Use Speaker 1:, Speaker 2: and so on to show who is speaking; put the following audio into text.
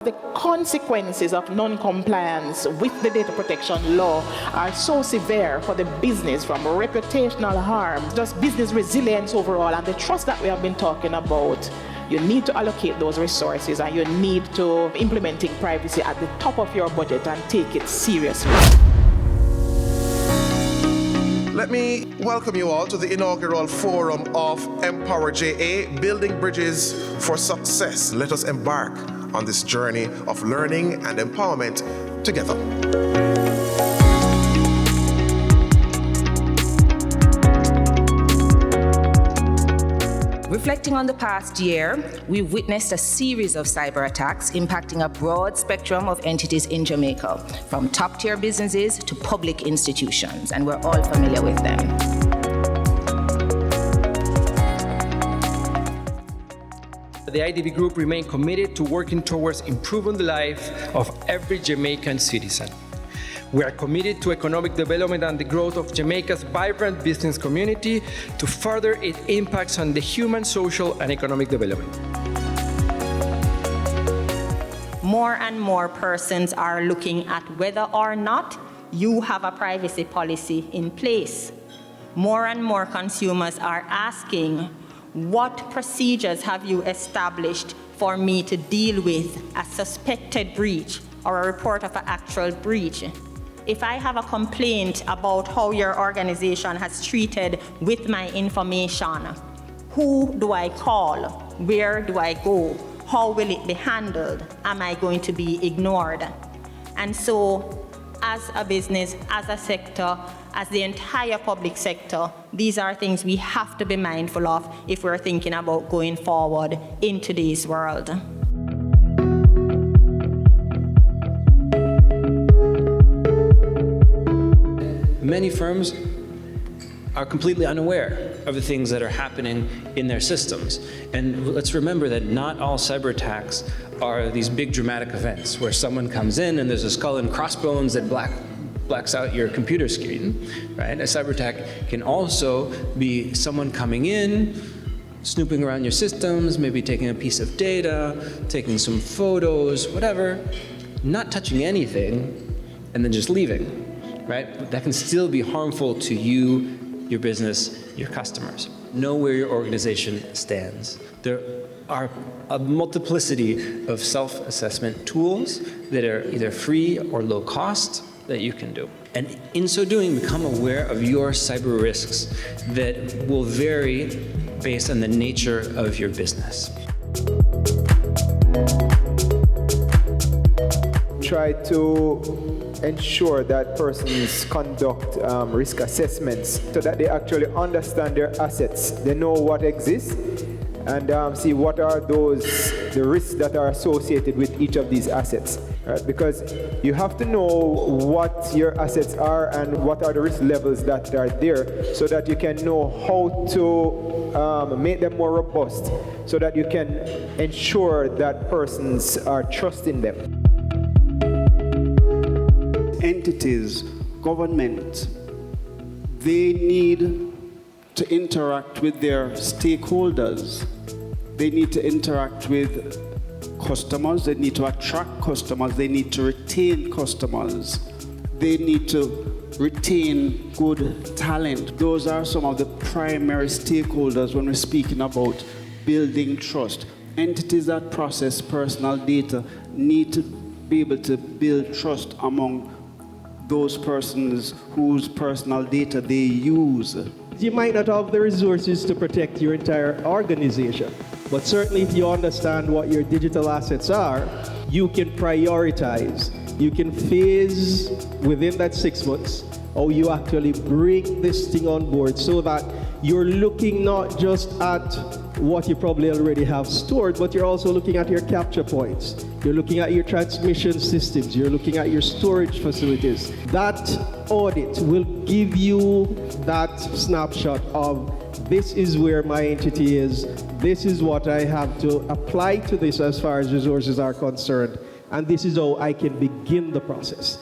Speaker 1: The consequences of non-compliance with the data protection law are so severe for the business, from reputational harm, just business resilience overall, and the trust that we have been talking about. You need to allocate those resources, and you need to implementing privacy at the top of your budget and take it seriously.
Speaker 2: Let me welcome you all to the inaugural forum of EmpowerJA, Building Bridges for Success. Let us embark on this journey of learning and empowerment together.
Speaker 3: Reflecting on the past year, we've witnessed a series of cyber attacks impacting a broad spectrum of entities in Jamaica, from top-tier businesses to public institutions, and we're all familiar with them.
Speaker 4: The IDB Group remains committed to working towards improving the life of every Jamaican citizen. We are committed to economic development and the growth of Jamaica's vibrant business community to further its impacts on the human, social, and economic development.
Speaker 5: More and more persons are looking at whether or not you have a privacy policy in place. More and more consumers are asking, what procedures have you established for me to deal with a suspected breach or a report of an actual breach? If I have a complaint about how your organization has treated with my information, who do I call? Where do I go? How will it be handled? Am I going to be ignored? And so, as a business, as a sector, as the entire public sector, these are things we have to be mindful of if we're thinking about going forward in today's world.
Speaker 6: Many firms are completely unaware of the things that are happening in their systems. And let's remember that not all cyber attacks are these big dramatic events where someone comes in and there's a skull and crossbones that blacks out your computer screen, right? A cyber attack can also be someone coming in, snooping around your systems, maybe taking a piece of data, taking some photos, whatever, not touching anything, and then just leaving. Right? That can still be harmful to you, your business, your customers. Know where your organization stands. There are a multiplicity of self-assessment tools that are either free or low cost that you can do. And in so doing, become aware of your cyber risks that will vary based on the nature of your business.
Speaker 7: Try to ensure that persons conduct risk assessments so that they actually understand their assets. They know what exists and see what are the risks that are associated with each of these assets. Right? Because you have to know what your assets are and what are the risk levels that are there so that you can know how to make them more robust so that you can ensure that persons are trusting them.
Speaker 8: Entities, government, they need to interact with their stakeholders. They need to interact with customers. They need to attract customers. They need to retain customers. They need to retain good talent. Those are some of the primary stakeholders when we're speaking about building trust. Entities that process personal data need to be able to build trust among those persons whose personal data they use.
Speaker 9: You might not have the resources to protect your entire organization, but certainly if you understand what your digital assets are, you can prioritize. You can phase within that 6 months how you actually bring this thing on board so that you're looking not just at what you probably already have stored, but you're also looking at your capture points. You're looking at your transmission systems. You're looking at your storage facilities. That audit will give you that snapshot of this is where my entity is. This is what I have to apply to this as far as resources are concerned. And this is how I can begin the process.